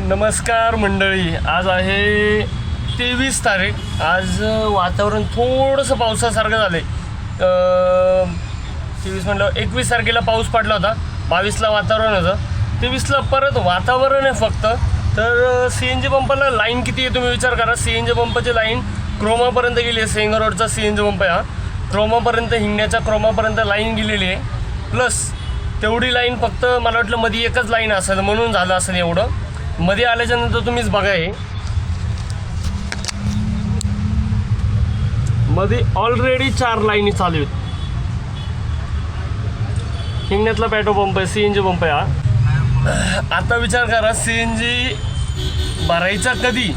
नमस्कार मंडळी, आज आहे 23 तारीख. आज वातावरण थोडंसं पावसासारखं झालं आहे. 23 म्हटलं 21 तारखेला पाऊस पडला होता, 22ला वातावरण होतं, 23ला परत वातावरण आहे फक्त. तर CNG पंपाला लाईन किती आहे तुम्ही विचार करा. CNG पंपाची लाईन क्रोमापर्यंत गेली आहे. सेंगर रोडचा CNG पंप आहे हा. क्रोमापर्यंत, हिंगण्याच्या क्रोमापर्यंत लाईन गेलेली आहे. प्लस तेवढी लाईन फक्त मला वाटलं मध्ये एकच लाईन असेल म्हणून झालं असेल एवढं. मध्ये आल्याच्यानंतर तुम्हीच बघा, हे मध्ये ऑलरेडी 4 लाईनी चालू आहेत. हिंगण्यातला पेट्रोल पंप आहे, CNG पंप आहे हा. आता विचार करा, CNG भरायचा कधी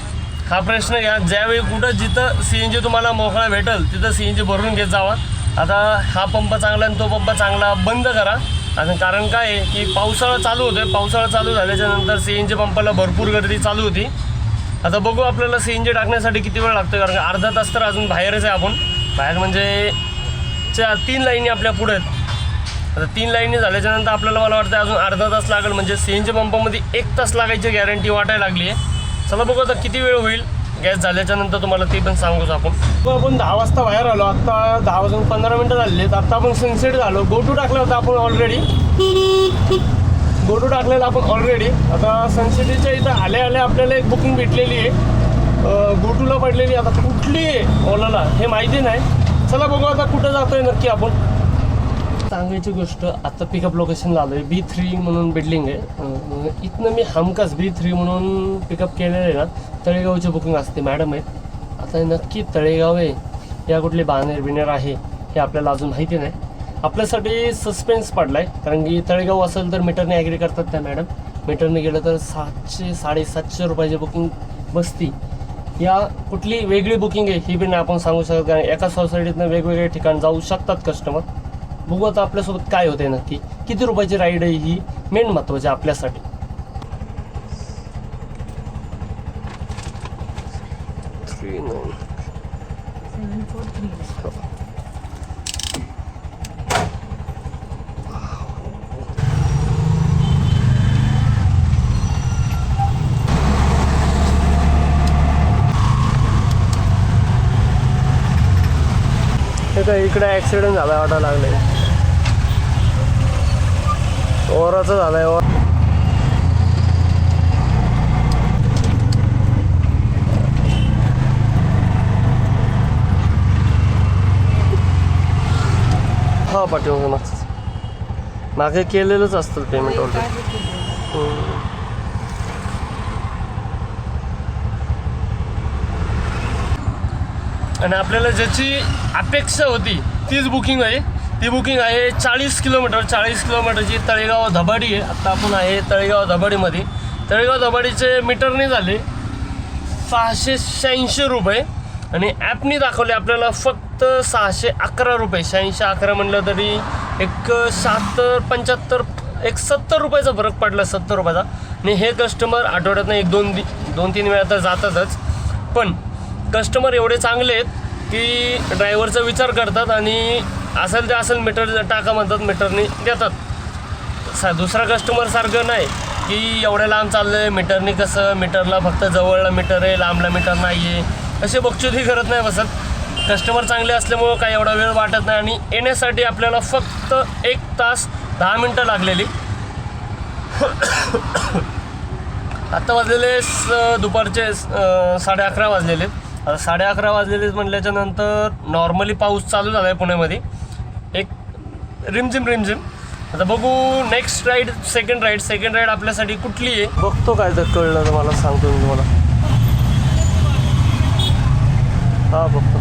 हा प्रश्न घ्या. ज्यावेळी कुठं जिथं CNG तुम्हाला मोकळा भेटेल तिथं CNG भरून घेत जावा. आता हा पंप चांगला आणि तो पंप चांगला बंद करा. आणि कारण काय आहे की पावसाळा चालू होतो आहे. पावसाळा चालू झाल्याच्यानंतर CNG पंपाला भरपूर गर्दी चालू होती. आता बघू आपल्याला CNG टाकण्यासाठी किती वेळ लागतो, कारण अर्धा तास तर अजून बाहेरच आहे आपण. बाहेर म्हणजे 3 लाईनी आपल्या पुढे आहेत. आता 3 लाईनी झाल्याच्यानंतर आपल्याला मला वाटतं अजून अर्धा तास लागेल. म्हणजे CNG पंपामध्ये 1 तास लागायची गॅरंटी वाटायला लागली आहे. चला बघू आता किती वेळ होईल गॅस झाल्याच्यानंतर, तुम्हाला ते पण सांगूच आपण 10 वाजता बाहेर आलो. आत्ता 10 वाजून 15 मिनटं झालेली आहेत. आत्ता आपण सनसेट झालो. गोटू टाकला होता आपण ऑलरेडी. गोटू टाकलेला आपण ऑलरेडी. आता सनसेटीच्या इथं आल्या आपल्याला एक बुकिंग भेटलेली आहे. गोटूला पडलेली. आता कुठली आहे ओलाला हे माहिती नाही. चला बघू आता कुठं जातो आहे नक्की आपण. सांगायची गोष्ट, आता पिकअप लोकेशनला आलो आहे. B3 म्हणून बिल्डिंग आहे. इथनं मी हमखास B3 म्हणून पिकअप केलेलं आहे ना. तळेगावची बुकिंग असते, मॅडम आहेत. आता नक्की तळेगाव आहे या कुठले बाणेर आहे हे आपल्याला अजून माहिती नाही. आपल्यासाठी सस्पेन्स पडला आहे, कारण की तळेगाव असेल तर मीटरने ॲग्री करतात त्या मॅडम. मीटरने गेलं तर 700-750 रुपयाची बुकिंग बसती. या कुठली वेगळी बुकिंग आहे ही बी नाही आपण सांगू शकत, कारण एका सोसायटीतनं वेगवेगळे ठिकाण जाऊ शकतात कस्टमर. बघू आता आपल्यासोबत काय होतं आहे नक्की. किती रुपयाची राईड आहे ही मेन महत्त्वाची आपल्यासाठी. काय इकडे ॲक्सिडेंट झाला वाटायला लागले. ओराचं झालंय. हा पाठीमागं मागे केलेलंच असतं पेमेंट ऑलरेडी. आणि आपल्याला ज्याची अपेक्षा होती तीच बुकिंग आहे. ती बुकिंग आहे 40 किलोमीटरची तळेगाव धबाडी आहे. आत्ता आपण आहे तळेगाव धबाडीमध्ये. तळेगाव धबाडीचे मीटरने झाले 686 रुपये आणि ॲपनी दाखवले आपल्याला फक्त 611 रुपये. 86-11 म्हणलं तरी एक 76-75 एक 70 रुपयाचा फरक पडला, 70 रुपयाचा. आणि हे कस्टमर आठवड्यातनं 1-2-3 वेळा तर जातातच. पण कस्टमर एवढे चांगले आहेत की ड्रायव्हरचा विचार करतात आणि असेल ते असेल मीटर टाका म्हणतात, मीटरने देतात. दुसरा कस्टमरसारखं नाही की एवढ्या लांब चाललं आहे मीटरने, कसं मीटरला फक्त जवळला मीटर आहे, लांबला मीटर नाही आहे, असे बकचोदी करत नाही बसत. कस्टमर चांगले असल्यामुळं काही एवढा वेळ वाटत नाही. आणि येण्यासाठी आपल्याला फक्त 1 तास 10 मिनटं लागलेली. आत्ता वाजलेले दुपारचे 11:30 वाजलेले. आता 11:30 वाजलेलेच म्हटल्याच्या नंतर नॉर्मली पाऊस चालू झाला आहे पुण्यामध्ये, एक रिमझिम. आता बघू नेक्स्ट राईड, सेकंड राईड आपल्यासाठी कुठली आहे बघतो. काय तर कळलं तर मला सांगतो मी तुम्हाला. हा बघतो.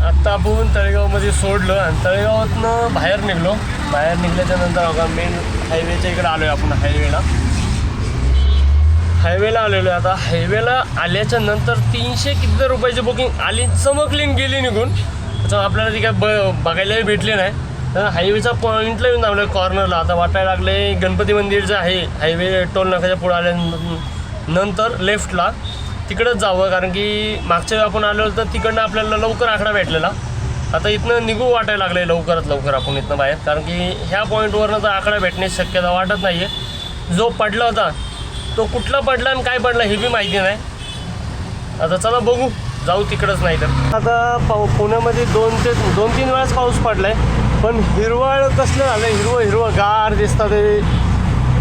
आत्ता आपण तळेगावमध्ये सोडलं आणि तळेगावातनं बाहेर निघल्याच्या नंतर बघा मेन हायवेच्या इकडे आलो आहे आपण. हायवेला आलेलो आहे. आता हायवेला आल्याच्या नंतर 300 किती रुपयाची बुकिंग आली, चमकली गेली निघून. त्याच्यामुळे आपल्याला ती काय बघायलाही भेटली नाही. तर हायवेच्या पॉईंटला येऊन थांबलं कॉर्नरला. आता वाटायला लागले गणपती मंदिर जे आहे हायवे टोल नाक्याच्या पुढे आल्यानंतर लेफ्टला तिकडंच जावं, कारण की मागच्या वेळी आपण आलो तर तिकडनं आपल्याला लवकर आकडा भेटलेला. आता इथनं निघू वाटायला लागले लवकरात लवकर आपण इथनं बाहेर, कारण की ह्या पॉईंटवरनं तर आकडा भेटण्याची शक्यता वाटत नाही आहे. जो पडला होता तो कुठला पडला आणि काय पडला हे बी माहिती नाही. आता चला बघू, जाऊ तिकडंच. नाही तर आता पुण्यामध्ये 2-3 वेळाच पाऊस पडलाय, पण हिरवळ कसलं झालं, हिरवं गार दिसतं ते.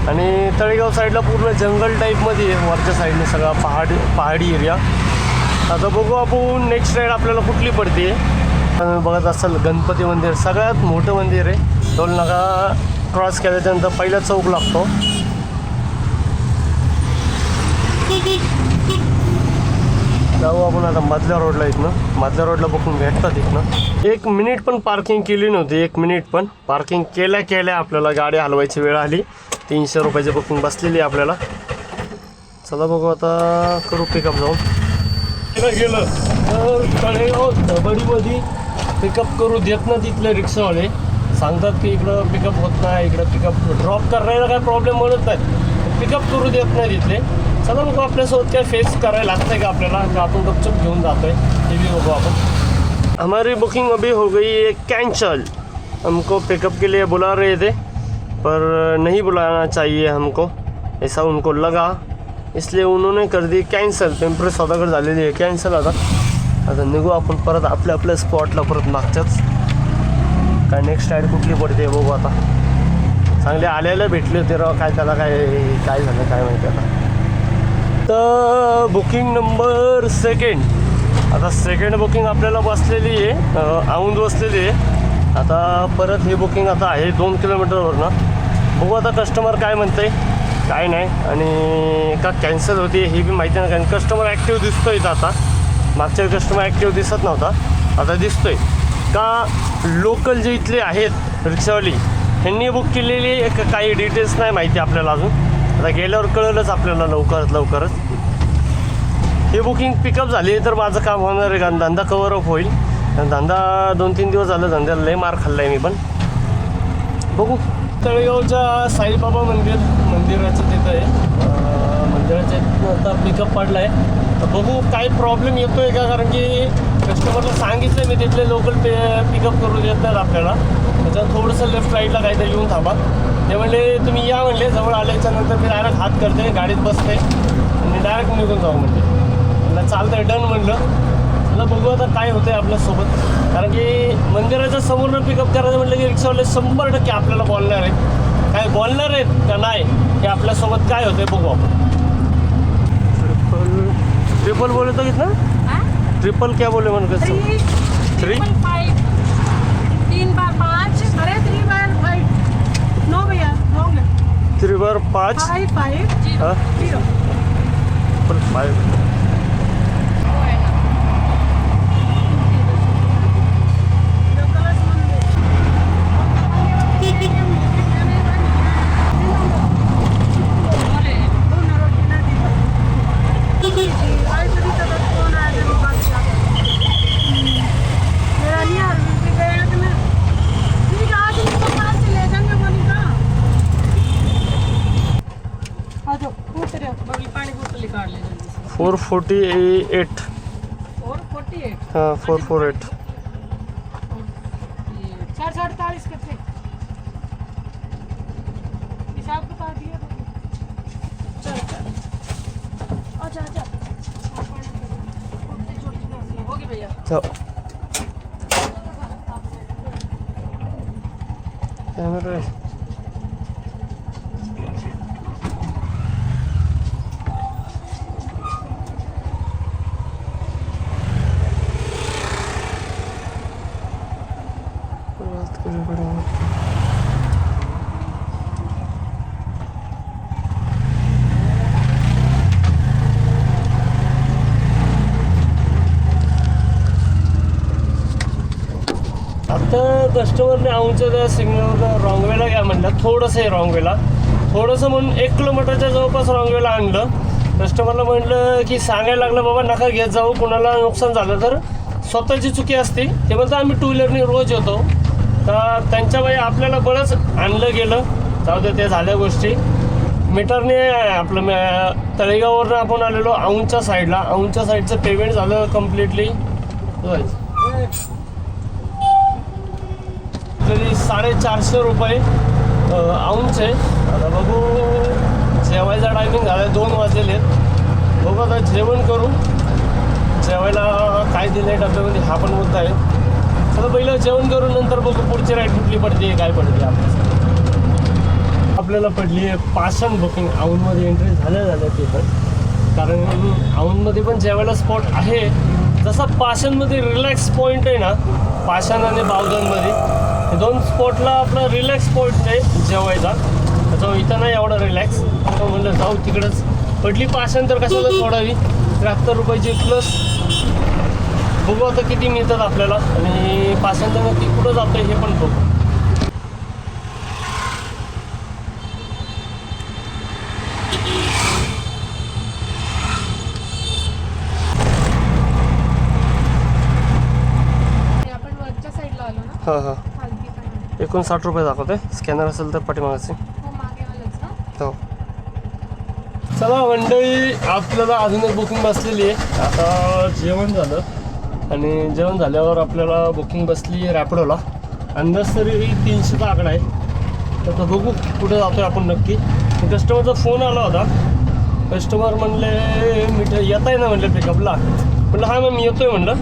आणि तळेगाव साईडला पूर्ण जंगल टाईपमध्ये आहे, वरच्या साईडने सगळा पहाडी एरिया. आता बघू आपण नेक्स्ट राईड आपल्याला कुठली पडते. बघत असाल गणपती मंदिर सगळ्यात मोठं मंदिर आहे. टोल नाका क्रॉस केल्याच्यानंतर पहिला चौक लागतो. जाऊ आपण आता मधल्या रोडला. मधल्या रोडला बघून भेटतात इथनं. 1 मिनिट पण पार्किंग केली नव्हती. 1 मिनिट पण पार्किंग केल्या आपल्याला गाडी हलवायची वेळ आली. 300 रुपयाची बुकिंग बसलेली आपल्याला. चला बघू आता, करू पिकअप जाऊन. गेलं तर तळेगाव धबडीमध्ये पिकअप करू देत ना तिथले रिक्षावाले. सांगतात की इकडं पिकअप होत नाही, इकडं पिकअप ड्रॉप करायला काय प्रॉब्लेम म्हणत नाही, पिकअप करू देत नाही तिथले. चला बघू आपल्यासोबत काय फेस करायला लागतं का आपल्याला, का आपण गपचूप घेऊन जातो आहे ते भी बघू आपण. हमारी बुकिंग अभी हो गई है कैंसल. हमको पिकअप के लिए बुला रहे थे पर नहीं बुलाना चाहिए हमको, ऐसा उनको लगा, इसलिए उन्होंने कर दी कॅन्सल. पिंपरी सौदागर झालेली आहे कॅन्सल. आता निघू आपण परत आपल्या स्पॉटला, परत मागच्याच. काय नेक्स्ट राईड कुठली पडते बघू आता. चांगले आलेले भेटले होते राव, काय त्याला काय झालं काय माहिती आता. तर बुकिंग नंबर 2. आता 2nd बुकिंग आपल्याला बसलेली आहे, औंध बसलेली आहे. आता परत ही बुकिंग आता आहे 2 किलोमीटरवरनं. बघू आता कस्टमर काय म्हणतं आहे काय नाही, आणि का कॅन्सल होती हे बी माहिती नाही. कारण कस्टमर ॲक्टिव्ह दिसतो इथं आता. मागच्या कस्टमर ॲक्टिव्ह दिसत नव्हता, आता दिसतोय. का लोकल जे इथले आहेत रिक्षावाली ह्यांनी बुक केलेली काही डिटेल्स नाही माहिती आपल्याला अजून. आता गेल्यावर कळलंच आपल्याला लवकरच. हे बुकिंग पिकअप झाली तर माझं काम होणार आहे, कारण धंदा कव्हरअप होईल. धंदा 2-3 दिवस झालं, धंद्याला लय मार खाल्ला आहे मी पण. बघू. तळेगावच्या साईबाबा मंदिराचं तिथं आहे, मंदिराच्या आता पिकअप पडला आहे. तर बघू काय प्रॉब्लेम येतो आहे का, कारण की कस्टमरला सांगितलं मी तिथले लोकल पिकअप करू देत नाहीत आपल्याला. त्याच्यात थोडंसं लेफ्ट राईटला काहीतरी येऊन थांबा. ते म्हणले तुम्ही या म्हणले, जवळ आल्याच्यानंतर मी डायरेक्ट हात करते, गाडीत बसते आणि डायरेक्ट निघून जाऊ म्हणते. मला चालतंय, डन म्हणलं. मला बघू आता काय होतं आहे आपल्यासोबत, कारण की मंदिराच्या समोरनं पिकअप करायचं म्हटलं की रिक्षावाले 100% आपल्याला बोलणार आहेत. काय बोलणार आहेत का नाही हे आपल्यासोबत काय होतं आहे बघू आपण. ट्रिपल बोले तो कितना? ट्रिपल क्या बोले मन कर 3 बार 5. अरे 3 बार 5. नो भैया रॉन्ग है. 3 बार 5 5 हाँ 0 5. पानी बोतल निकाल ले जल्दी से. 448. 448. हाँ 448. 448 कितने हिसाब बता दिया. चल आजा होगी भैया. कैमरा आता कस्टमरने आमच्या त्या सिग्नलवर रॉंग वेला घ्या म्हटलं, थोडंसं आहे रॉंग वेला, थोडंसं म्हणून 1 किलोमीटरच्या जवळपास रॉंग वेला आणलं. कस्टमरला म्हटलं की सांगायला लागलं बाबा नका घेत जाऊ, कोणाला नुकसान झालं तर स्वतःची चुकी असते. ते म्हणतं आम्ही 2 व्हीलरनी रोज येतो. तर त्यांच्या बाई आपल्याला बरंच आणलं गेलं. जाऊ दे, ते झाल्या गोष्टी. मीटरने आपलं तळेगाववरनं आपण आलेलो औंधच्या साईडला. औंधच्या साईडचं पेमेंट झालं कम्प्लिटली. 450 रुपये औंधचे. आता बघू जेवायचा टाईम टायमिंग झालं 2 वाजलेले आहेत. बघू आता जेवण करू. जेवायला काय दिलं आहे डब्यामध्ये हा पण मुद्दा आहे. चला पहिलं जेवण करू, नंतर बघू पुढची राईड कुठली पडते काय पडते आपल्याला पडली आहे पाषाण बुकिंग. औंधमध्ये एंट्री झाल्या ते पण, कारण औंधमध्ये पण जेवायला स्पॉट आहे. जसा पाषाणमध्ये रिलॅक्स पॉईंट आहे ना, पाषाण आणि बावधनमध्ये हे 2 स्पॉटला आपला रिलॅक्स पॉईंट आहे जेवायचा. त्याच्यामुळे इथं नाही एवढा रिलॅक्स. तर म्हणलं जाऊ तिकडंच. पडली पाषाण तर कशाला सोडावी. 73 रुपयाची प्लस. बघू आता किती मिळतात आपल्याला, आणि पाषाण तर नक्की कुठं जातं हे पण बघू. आपण वरच्या साईडला आलो ना, हां हां. खालती साईड. 59 रुपये दाखवते. स्कॅनर असेल तर पाठीमागाचे. हो, मागे आलंच ना. हो. चला मंडळी, आपल्याला अजून एक बुकिंग बसलेली आहे. आता जेवण झालं, आणि जेवण झाल्यावर आपल्याला बुकिंग बसली आहे रॅपिडोला. अंदाज तरी 300चा आकडा आहे. तर आता बघू कुठे जातो आहे आपण नक्की. कस्टमरचा फोन आला होता. कस्टमर म्हणले येत आहे ना म्हणलं पिकअपला. म्हणलं हां मॅम येतो आहे म्हणलं.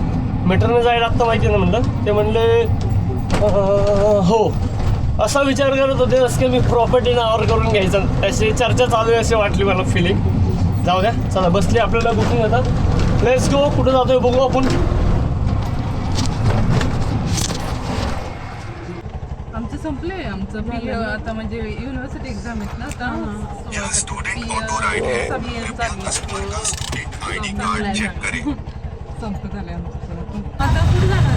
मीटरने जायला लागतं माहिती आहे ना म्हणलं. ते म्हणले हो. असा विचार करत होते जसं की मी प्रॉपर्टी नावावर करून घ्यायचं, अशी चर्चा चालू आहे अशी वाटली मला फिलिंग. जाऊ द्या, चला बसली आपल्याला बुकिंग आता. Let's go. कुठं जातो आहे बघू आपण. आमचं संपलंय. आमचं पी आता म्हणजे युनिव्हर्सिटी एक्झाम आहेत ना आता. संपत झालंय आमचं. आता कुठे जाणार?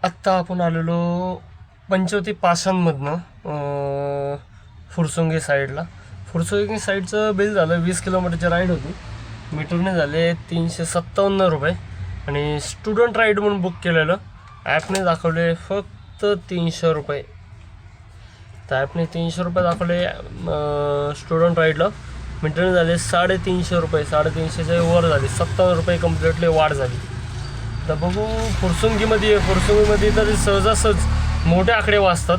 आत्ता आपण आलेलो पंचवटी पाषाणमधनं फुरसुंगी साईडला. फुरसुंगी साईडचं बिल झालं 20 किलोमीटरची राईड होती. मीटरने झाले 357 रुपये. आणि स्टुडंट राईड म्हणून बुक केलेलं. ॲपने दाखवले फक्त 300 रुपये. तर ॲपने 300 रुपये दाखवले स्टुडंट राईडला. मीटरने झाले 350 रुपये. 350च्या वर झाली. 57 रुपये कम्प्लिटली वाढ झाली. तर बघू फुरसुंगीमध्ये फुरसुंगीमध्ये तरी सहजासहज मोठे आकडे वाचतात.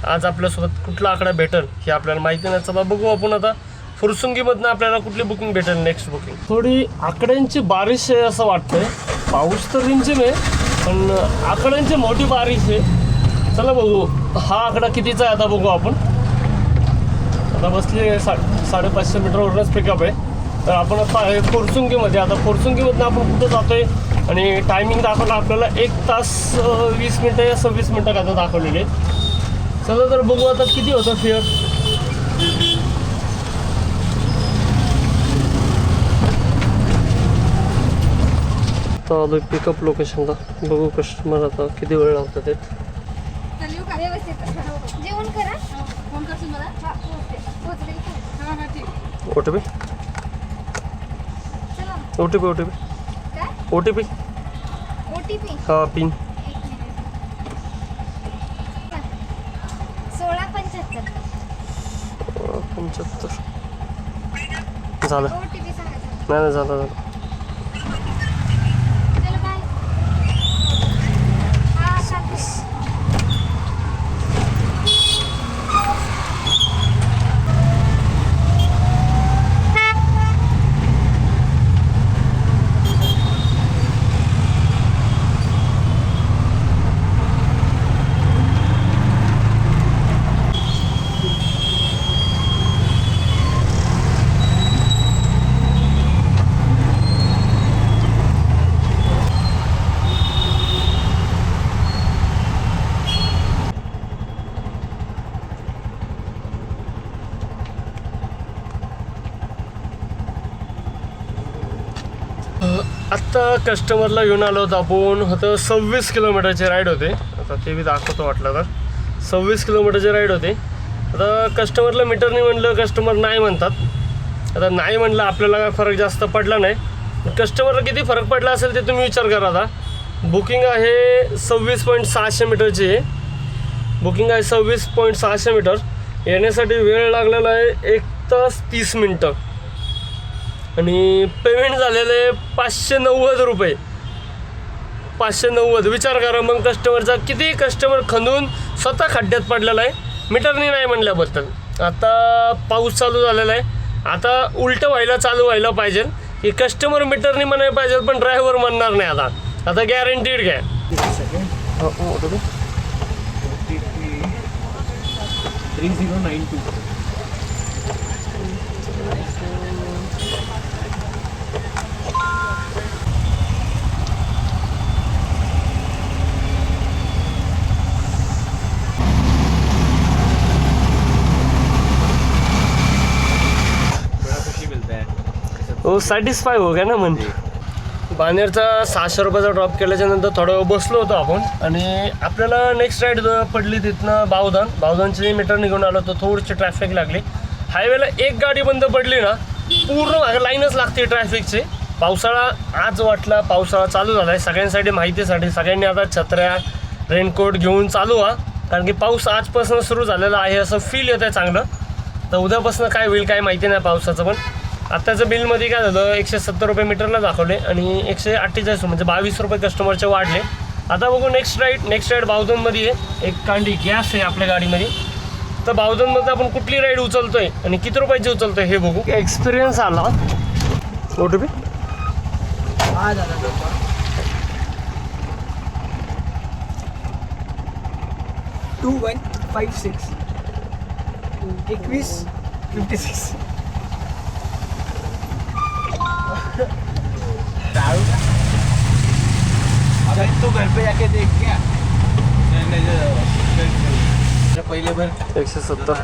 आज आपल्यासोबत कुठला आकडा भेटेल हे आपल्याला माहिती नाही. चला बघू आपण आता फुरसुंगीमधनं आपल्याला कुठली बुकिंग भेटेल नेक्स्ट बुकिंग. थोडी आकड्यांची बारिश आहे असं वाटतंय. पाऊस तर रिमझिम आहे, पण आकड्यांची मोठी बारिश आहे. चला बघू हा आकडा कितीचा आहे आता बघू आपण. आता बसले 550 मीटरवरच पिकअप आहे. तर आपण आता आहे फुरसुंगीमध्ये. आता फुरसुंगीमधनं आपण कुठं जातो आहे, आणि टायमिंग दाखवला आपल्याला 1 तास 20 मिनटं या 26 मिनटं काय दाखवलेले. चला तर बघू आता किती होतं फेअर. आता आलो पिकअप लोकेशनला. बघू कस्टमर आता किती वेळ लावतात ते. जेवण करा. फोन करशील मला? हां हां ठीक. OTP हा पिन 1675 झालं. नाही झालं. आत्ता कस्टमरला घेऊन आलो होतो आपण. होतं 26 किलोमीटरचे राईड होते. आता ते बी दाखवतो वाटलं तर 26 किलोमीटरचे राईड होते. आता कस्टमरला मीटरने म्हणलं, कस्टमर नाही म्हणतात. आता नाही म्हणलं आपल्याला काय फरक जास्त पडला नाही. कस्टमरला किती फरक पडला असेल ते तुम्ही विचार करा. आता बुकिंग आहे 26.600 मीटरची आहे. बुकिंग आहे 26.600 मीटर. येण्यासाठी वेळ लागलेला आहे 1 तास 30 मिनटं आणि पेमेंट झालेलं आहे 590 रुपये. 590. विचार करा मग कस्टमरचा किती कस्टमर खंदून स्वतः खड्ड्यात पडलेला आहे मीटरनी नाही म्हणल्याबद्दल. आता पाऊस चालू झालेला आहे. आता उलटं चालू व्हायला पाहिजे की कस्टमर मीटरनी म्हणायला पाहिजे पण ड्रायव्हर म्हणणार नाही. आता गॅरंटीड घ्या. OTP 3092. बड़ा खुशी मिलता है. हो सॅटिस्फाय हो गया ना मन. बानेरचा 600 रुपयाचा ड्रॉप केल्याच्या नंतर थोडं बसलो होतो आपण आणि आपल्याला नेक्स्ट राईड पडली तिथनं बावधानची मीटर निघून आलो होतो. थोडीशी ट्रॅफिक लागली. हायवेला एक गाडी बंद पडली ना पूर्ण मागे लाईनच लागते ट्रॅफिकची. पावसाळा आज वाटला, पावसाळा चालू झाला आहे. सगळ्यांसाठी माहितीसाठी सगळ्यांनी आता छत्र्या रेनकोट घेऊन चालू व्हा कारण की पाऊस आजपासून सुरू झालेला आहे असं फील येत आहे चांगलं. तर उद्यापासून काय होईल काय माहिती नाही पावसाचं. पण आत्ताचं बिलमध्ये काय झालं 170 रुपये मीटरला दाखवले आणि 148 म्हणजे 22 रुपये कस्टमरचे वाढले. आता बघू नेक्स्ट राईड बावधनमध्ये आहे. एक कांडी गॅस आहे आपल्या गाडीमध्ये. तर बावधनमध्ये आपण कुठली राईड उचलतोय आणि किती रुपयाची उचलतोय हे बघू. एक्सपिरियन्स आला. OTP 2156 2156. अगर तू घर पे जाके देख क्या पहले भर 170.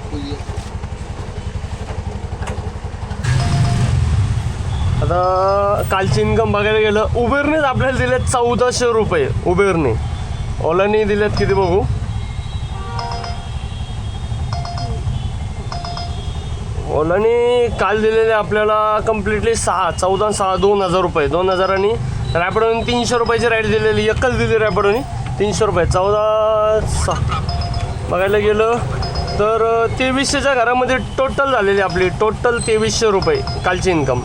आता कालची इन्कम बघायला गेलं उबेरनेच आपल्याला दिलेत 1400 रुपये. उबेरने. ओलाने दिलेत किती बघू. ओलाने काल दिलेले आपल्याला कम्प्लिटली 14 6 2000 रुपये. 2000 आणि रॅपिडोने 300 रुपयाची राईड दिलेली. एकच दिली रॅपिडोने 300 रुपये. 14 6 बघायला गेलं तर 2300च्या घरामध्ये टोटल झालेली आपली. टोटल 2300 रुपये कालची इन्कम.